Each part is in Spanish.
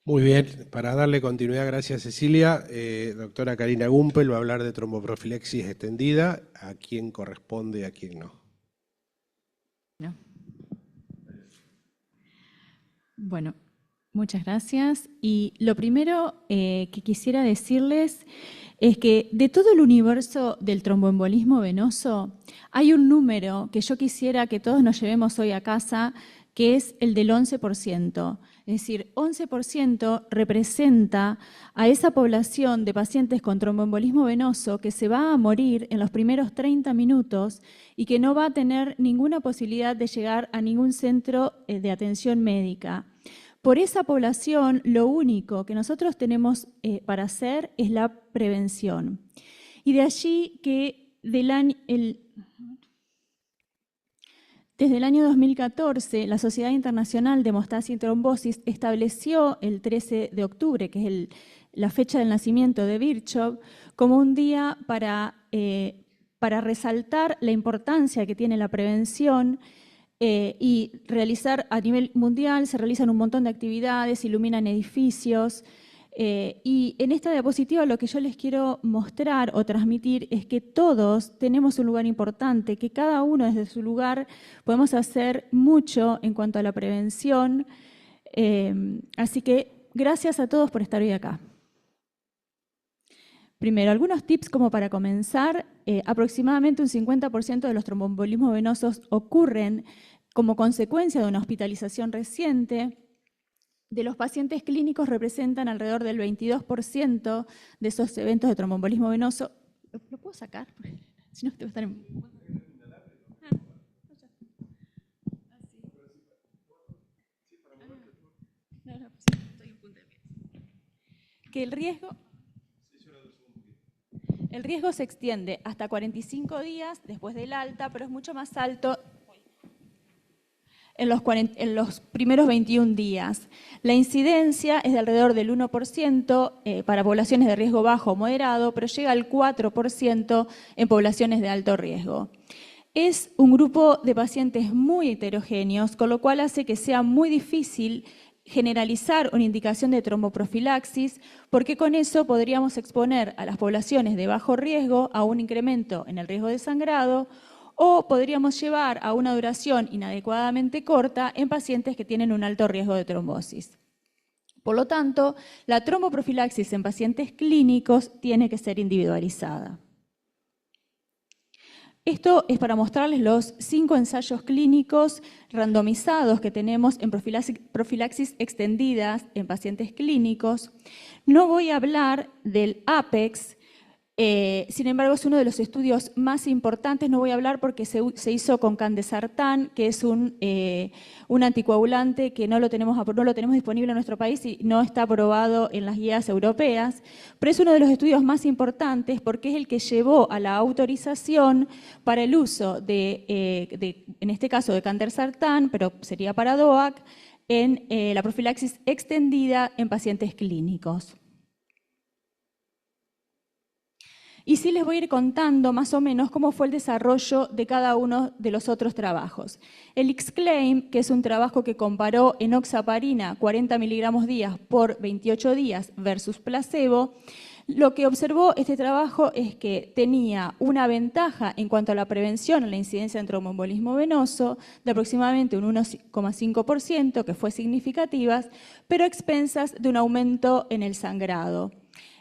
Muy bien, para darle continuidad, gracias Cecilia. Doctora Karina Gumpel va a hablar de tromboprofilaxis extendida, a quién corresponde y a quién no. No. Bueno, muchas gracias. Y lo primero que quisiera decirles es que de todo el universo del tromboembolismo venoso, hay un número que yo quisiera que todos nos llevemos hoy a casa, que es el del 11%. Es decir, 11% representa a esa población de pacientes con tromboembolismo venoso que se va a morir en los primeros 30 minutos y que no va a tener ninguna posibilidad de llegar a ningún centro de atención médica. Por esa población, lo único que nosotros tenemos para hacer es la prevención. Y de allí que desde el año 2014, la Sociedad Internacional de Hemostasia y Trombosis estableció el 13 de octubre, que es la fecha del nacimiento de Virchow, como un día para resaltar la importancia que tiene la prevención y realizar a nivel mundial, se realizan un montón de actividades, iluminan edificios. Y en esta diapositiva lo que yo les quiero mostrar o transmitir es que todos tenemos un lugar importante, que cada uno desde su lugar podemos hacer mucho en cuanto a la prevención. Así que gracias a todos por estar hoy acá. Primero, algunos tips como para comenzar. Aproximadamente un 50% de los tromboembolismos venosos ocurren como consecuencia de una hospitalización reciente. De los pacientes clínicos representan alrededor del 22% de esos eventos de tromboembolismo venoso. ¿Lo puedo sacar? Si no, te va a estar en... Que el riesgo se extiende hasta 45 días después del alta, pero es mucho más alto en los primeros 21 días. La incidencia es de alrededor del 1% para poblaciones de riesgo bajo o moderado, pero llega al 4% en poblaciones de alto riesgo. Es un grupo de pacientes muy heterogéneos, con lo cual hace que sea muy difícil generalizar una indicación de tromboprofilaxis, porque con eso podríamos exponer a las poblaciones de bajo riesgo a un incremento en el riesgo de sangrado, o podríamos llevar a una duración inadecuadamente corta en pacientes que tienen un alto riesgo de trombosis. Por lo tanto, la tromboprofilaxis en pacientes clínicos tiene que ser individualizada. Esto es para mostrarles los 5 ensayos clínicos randomizados que tenemos en profilaxis extendidas en pacientes clínicos. No voy a hablar del APEX, sin embargo es uno de los estudios más importantes. No voy a hablar porque se hizo con candesartán, que es un anticoagulante que no lo tenemos disponible en nuestro país y no está aprobado en las guías europeas, pero es uno de los estudios más importantes porque es el que llevó a la autorización para el uso en este caso de candesartán, pero sería para DOAC, en la profilaxis extendida en pacientes clínicos. Y sí les voy a ir contando más o menos cómo fue el desarrollo de cada uno de los otros trabajos. El X-Claim, que es un trabajo que comparó enoxaparina 40 miligramos días por 28 días versus placebo, lo que observó este trabajo es que tenía una ventaja en cuanto a la prevención en la incidencia de tromboembolismo venoso de aproximadamente un 1,5%, que fue significativa, pero a expensas de un aumento en el sangrado.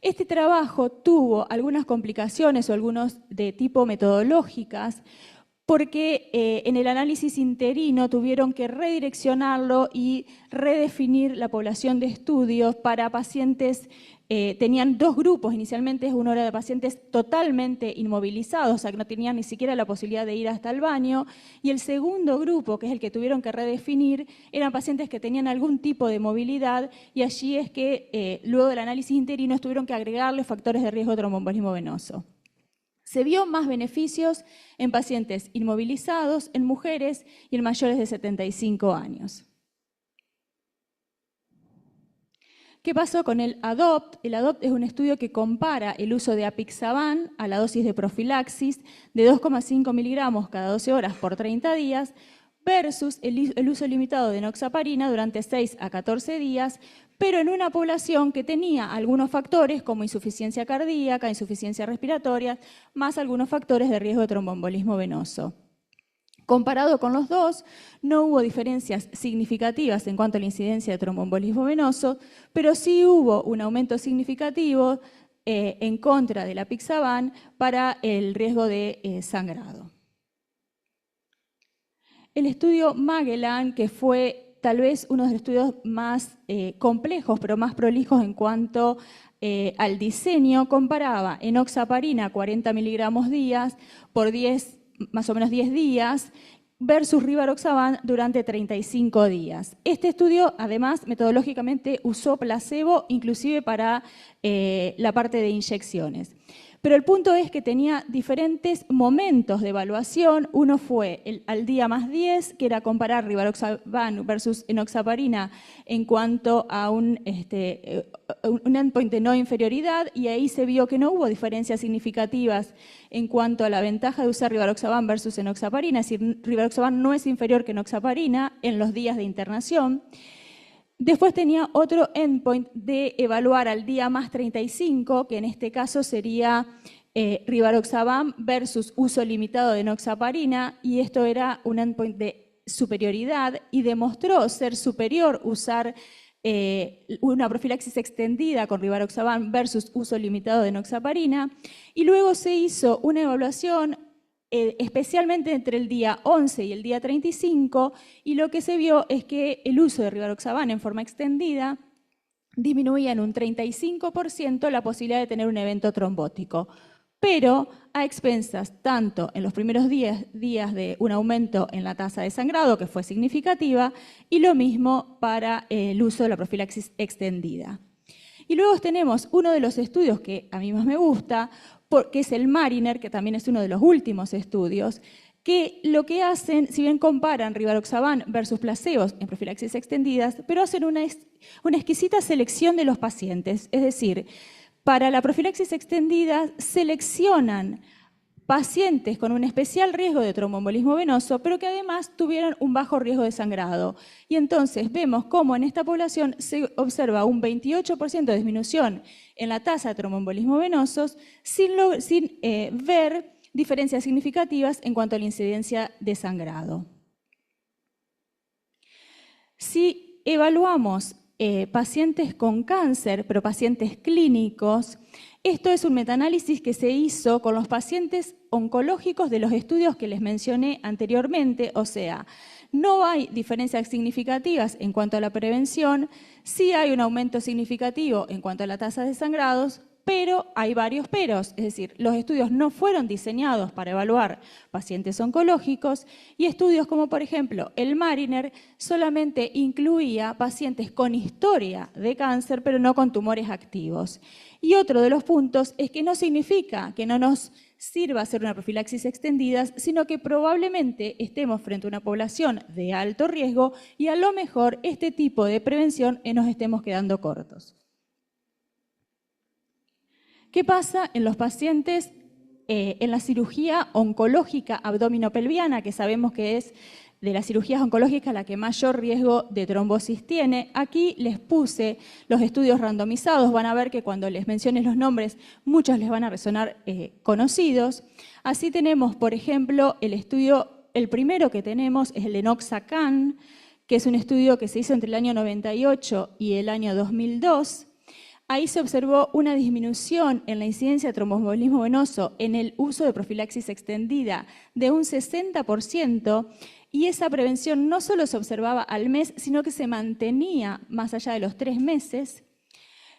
Este trabajo tuvo algunas complicaciones o algunos de tipo metodológicas porque en el análisis interino tuvieron que redireccionarlo y redefinir la población de estudios para pacientes. Tenían 2 grupos, inicialmente uno era de pacientes totalmente inmovilizados, o sea que no tenían ni siquiera la posibilidad de ir hasta el baño, y el segundo grupo, que es el que tuvieron que redefinir, eran pacientes que tenían algún tipo de movilidad, y allí es que luego del análisis interino tuvieron que agregarle factores de riesgo de tromboembolismo venoso. Se vio más beneficios en pacientes inmovilizados, en mujeres y en mayores de 75 años. ¿Qué pasó con el ADOPT? El ADOPT es un estudio que compara el uso de apixaban a la dosis de profilaxis de 2,5 miligramos cada 12 horas por 30 días versus el uso limitado de enoxaparina durante 6 a 14 días, pero en una población que tenía algunos factores como insuficiencia cardíaca, insuficiencia respiratoria, más algunos factores de riesgo de tromboembolismo venoso. Comparado con los dos, no hubo diferencias significativas en cuanto a la incidencia de tromboembolismo venoso, pero sí hubo un aumento significativo en contra de la apixaban para el riesgo de sangrado. El estudio Magellan, que fue tal vez uno de los estudios más complejos, pero más prolijos en cuanto al diseño, comparaba enoxaparina 40 miligramos días por más o menos 10 días versus rivaroxaban durante 35 días. Este estudio, además, metodológicamente usó placebo, inclusive para la parte de inyecciones. Pero el punto es que tenía diferentes momentos de evaluación. Uno fue al día más 10, que era comparar rivaroxaban versus enoxaparina en cuanto a un endpoint de no inferioridad, y ahí se vio que no hubo diferencias significativas en cuanto a la ventaja de usar rivaroxaban versus enoxaparina, es decir, rivaroxaban no es inferior que enoxaparina en los días de internación. Después tenía otro endpoint de evaluar al día más 35, que en este caso sería rivaroxaban versus uso limitado de enoxaparina, y esto era un endpoint de superioridad y demostró ser superior usar una profilaxis extendida con rivaroxaban versus uso limitado de enoxaparina. Y luego se hizo una evaluación especialmente entre el día 11 y el día 35, y lo que se vio es que el uso de rivaroxaban en forma extendida disminuía en un 35% la posibilidad de tener un evento trombótico, pero a expensas tanto en los primeros días de un aumento en la tasa de sangrado, que fue significativa, y lo mismo para el uso de la profilaxis extendida. Y luego tenemos uno de los estudios que a mí más me gusta, que es el Mariner, que también es uno de los últimos estudios, que lo que hacen, si bien comparan rivaroxaban versus placebos en profilaxis extendidas, pero hacen una exquisita selección de los pacientes. Es decir, para la profilaxis extendida seleccionan pacientes con un especial riesgo de tromboembolismo venoso, pero que además tuvieron un bajo riesgo de sangrado. Y entonces vemos cómo en esta población se observa un 28% de disminución en la tasa de tromboembolismo venosos sin ver diferencias significativas en cuanto a la incidencia de sangrado. Si evaluamos pacientes con cáncer, pero pacientes clínicos, esto es un metaanálisis que se hizo con los pacientes oncológicos de los estudios que les mencioné anteriormente, o sea, no hay diferencias significativas en cuanto a la prevención, sí hay un aumento significativo en cuanto a la tasa de sangrados, pero hay varios peros, es decir, los estudios no fueron diseñados para evaluar pacientes oncológicos, y estudios como por ejemplo el Mariner solamente incluía pacientes con historia de cáncer, pero no con tumores activos. Y otro de los puntos es que no significa que no nos sirva hacer una profilaxis extendida, sino que probablemente estemos frente a una población de alto riesgo y a lo mejor este tipo de prevención nos estemos quedando cortos. ¿Qué pasa en los pacientes en la cirugía oncológica abdominopelviana, que sabemos que es de las cirugías oncológicas la que mayor riesgo de trombosis tiene? Aquí les puse los estudios randomizados, van a ver que cuando les mencione los nombres muchos les van a resonar conocidos. Así tenemos, por ejemplo, el primero que tenemos es el de NOXACAN, que es un estudio que se hizo entre el año 98 y el año 2002. Ahí se observó una disminución en la incidencia de tromboembolismo venoso en el uso de profilaxis extendida de un 60%, y esa prevención no solo se observaba al mes, sino que se mantenía más allá de los 3 meses.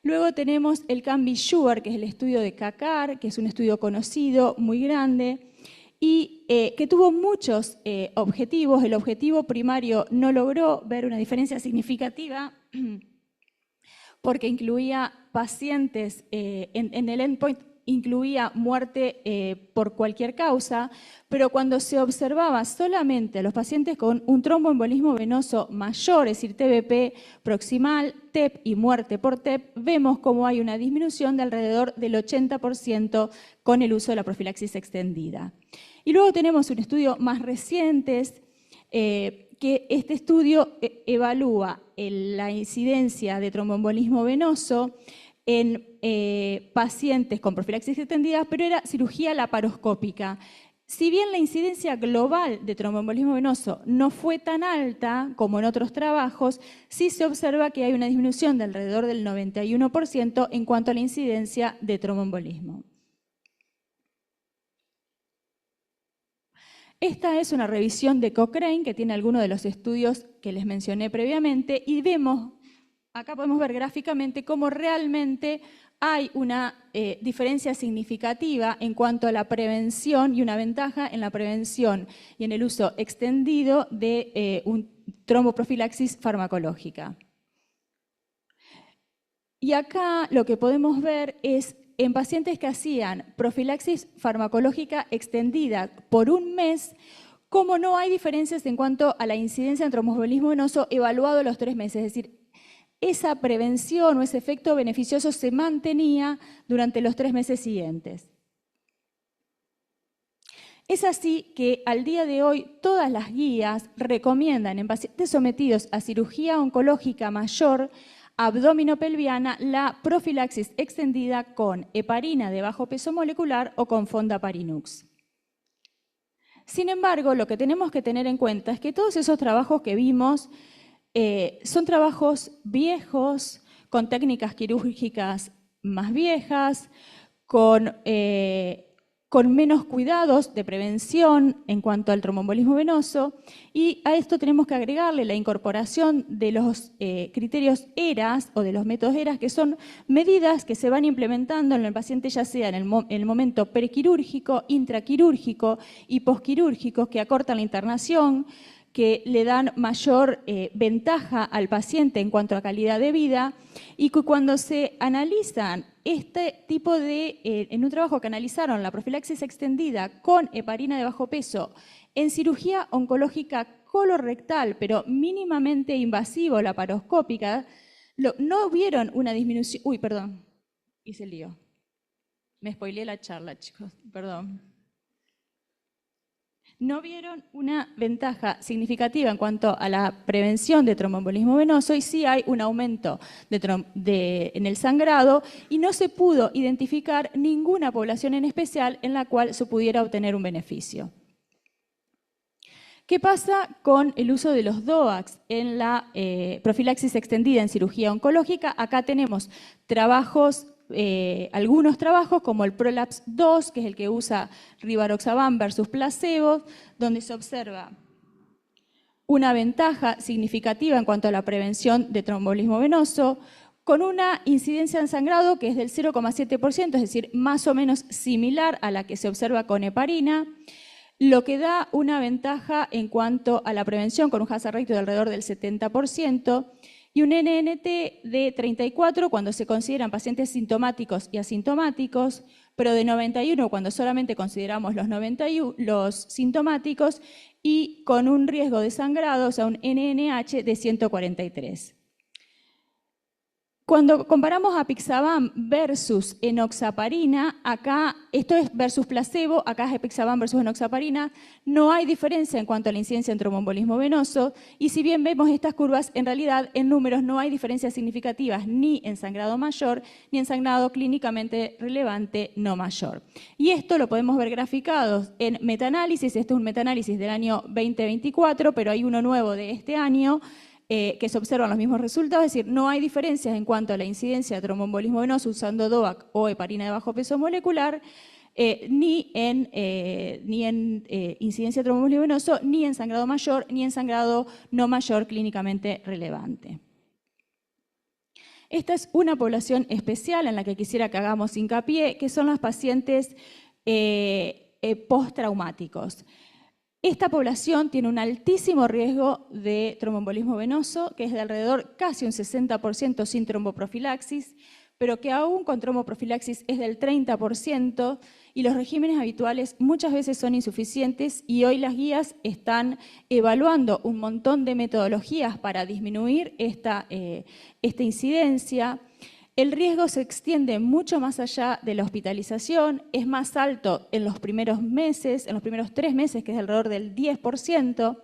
Luego tenemos el CAN-BISURE, que es el estudio de CACAR, que es un estudio conocido, muy grande, y que tuvo muchos objetivos. El objetivo primario no logró ver una diferencia significativa porque incluía pacientes, en el endpoint incluía muerte por cualquier causa, pero cuando se observaba solamente a los pacientes con un tromboembolismo venoso mayor, es decir, TBP proximal, TEP y muerte por TEP, vemos cómo hay una disminución de alrededor del 80% con el uso de la profilaxis extendida. Y luego tenemos un estudio más reciente que este estudio evalúa la incidencia de tromboembolismo venoso en pacientes con profilaxis extendida, pero era cirugía laparoscópica. Si bien la incidencia global de tromboembolismo venoso no fue tan alta como en otros trabajos, sí se observa que hay una disminución de alrededor del 91% en cuanto a la incidencia de tromboembolismo. Esta es una revisión de Cochrane que tiene algunos de los estudios que les mencioné previamente y vemos, acá podemos ver gráficamente cómo realmente hay una diferencia significativa en cuanto a la prevención y una ventaja en la prevención y en el uso extendido de un tromboprofilaxis farmacológica. Y acá lo que podemos ver es en pacientes que hacían profilaxis farmacológica extendida por un mes, cómo no hay diferencias en cuanto a la incidencia en tromboembolismo venoso evaluado a los 3 meses. Es decir, esa prevención o ese efecto beneficioso se mantenía durante los 3 meses siguientes. Es así que al día de hoy todas las guías recomiendan en pacientes sometidos a cirugía oncológica mayor abdominopelviana la profilaxis extendida con heparina de bajo peso molecular o con fondaparinux. Sin embargo, lo que tenemos que tener en cuenta es que todos esos trabajos que vimos son trabajos viejos, con técnicas quirúrgicas más viejas, con menos cuidados de prevención en cuanto al tromboembolismo venoso, y a esto tenemos que agregarle la incorporación de los criterios ERAS o de los métodos ERAS, que son medidas que se van implementando en el paciente ya sea en el momento prequirúrgico, intraquirúrgico y posquirúrgico, que acortan la internación, que le dan mayor ventaja al paciente en cuanto a calidad de vida, y que cuando se analizan este tipo de, en un trabajo que analizaron la profilaxis extendida con heparina de bajo peso en cirugía oncológica colorectal, pero mínimamente invasivo, laparoscópica, no vieron una disminución. Uy, perdón, hice el lío. Me spoileé la charla, chicos, perdón. No vieron una ventaja significativa en cuanto a la prevención de tromboembolismo venoso, y sí hay un aumento en el sangrado, y no se pudo identificar ninguna población en especial en la cual se pudiera obtener un beneficio. ¿Qué pasa con el uso de los DOACs en la profilaxis extendida en cirugía oncológica? Acá tenemos trabajos, algunos trabajos como el PROLAPSE 2, que es el que usa rivaroxaban versus placebo, donde se observa una ventaja significativa en cuanto a la prevención de tromboembolismo venoso, con una incidencia en sangrado que es del 0,7%, es decir, más o menos similar a la que se observa con heparina, lo que da una ventaja en cuanto a la prevención con un hazard ratio de alrededor del 70%, y un NNT de 34 cuando se consideran pacientes sintomáticos y asintomáticos, pero de 91 cuando solamente consideramos los sintomáticos, y con un riesgo de sangrado, o sea, un NNH de 143. Cuando comparamos apixaban versus enoxaparina, acá, esto es versus placebo, acá es apixaban versus enoxaparina, no hay diferencia en cuanto a la incidencia en tromboembolismo venoso, y si bien vemos estas curvas, en realidad en números no hay diferencias significativas ni en sangrado mayor, ni en sangrado clínicamente relevante no mayor. Y esto lo podemos ver graficado en metaanálisis. Este es un metaanálisis del año 2024, pero hay uno nuevo de este año, que se observan los mismos resultados, es decir, no hay diferencias en cuanto a la incidencia de tromboembolismo venoso usando DOAC o heparina de bajo peso molecular, ni en incidencia de tromboembolismo venoso, ni en sangrado mayor, ni en sangrado no mayor clínicamente relevante. Esta es una población especial en la que quisiera que hagamos hincapié, que son los pacientes postraumáticos. Esta población tiene un altísimo riesgo de tromboembolismo venoso, que es de alrededor casi un 60% sin tromboprofilaxis, pero que aún con tromboprofilaxis es del 30%, y los regímenes habituales muchas veces son insuficientes, y hoy las guías están evaluando un montón de metodologías para disminuir esta incidencia. El riesgo se extiende mucho más allá de la hospitalización, es más alto en los primeros meses, en los primeros 3 meses, que es alrededor del 10%,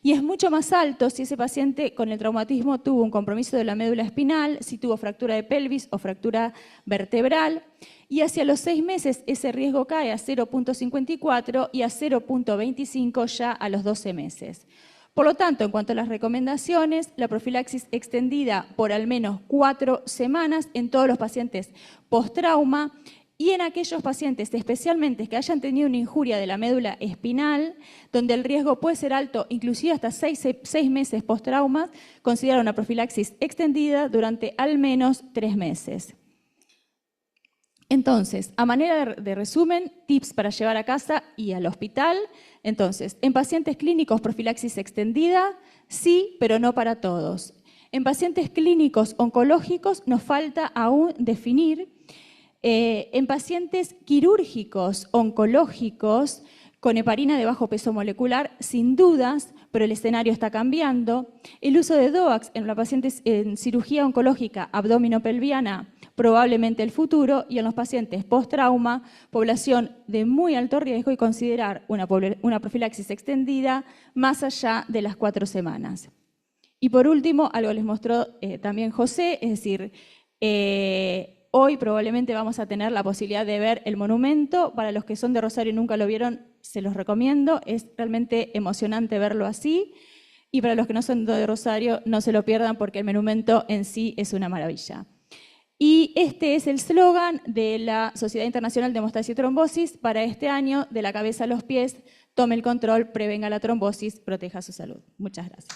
Y es mucho más alto si ese paciente con el traumatismo tuvo un compromiso de la médula espinal, si tuvo fractura de pelvis o fractura vertebral. Y hacia los 6 meses ese riesgo cae a 0,54 y a 0,25 ya a los 12 meses. Por lo tanto, en cuanto a las recomendaciones, la profilaxis extendida por al menos 4 semanas en todos los pacientes post-trauma y en aquellos pacientes especialmente que hayan tenido una injuria de la médula espinal, donde el riesgo puede ser alto, inclusive hasta 6 meses post-trauma, considera una profilaxis extendida durante al menos 3 meses. Entonces, a manera de resumen, tips para llevar a casa y al hospital. Entonces, en pacientes clínicos, profilaxis extendida, sí, pero no para todos. En pacientes clínicos oncológicos nos falta aún definir. En pacientes quirúrgicos oncológicos con heparina de bajo peso molecular, sin dudas, pero el escenario está cambiando. El uso de DOACs en los pacientes en cirugía oncológica abdominopelviana, probablemente el futuro, y en los pacientes post-trauma, población de muy alto riesgo y considerar una profilaxis extendida más allá de las 4 semanas. Y por último, algo les mostró también José, es decir, hoy probablemente vamos a tener la posibilidad de ver el monumento. Para los que son de Rosario y nunca lo vieron, se los recomiendo. Es realmente emocionante verlo así. Y para los que no son de Rosario, no se lo pierdan porque el monumento en sí es una maravilla. Y este es el eslogan de la Sociedad Internacional de Hemostasia y Trombosis para este año: de la cabeza a los pies, tome el control, prevenga la trombosis, proteja su salud. Muchas gracias.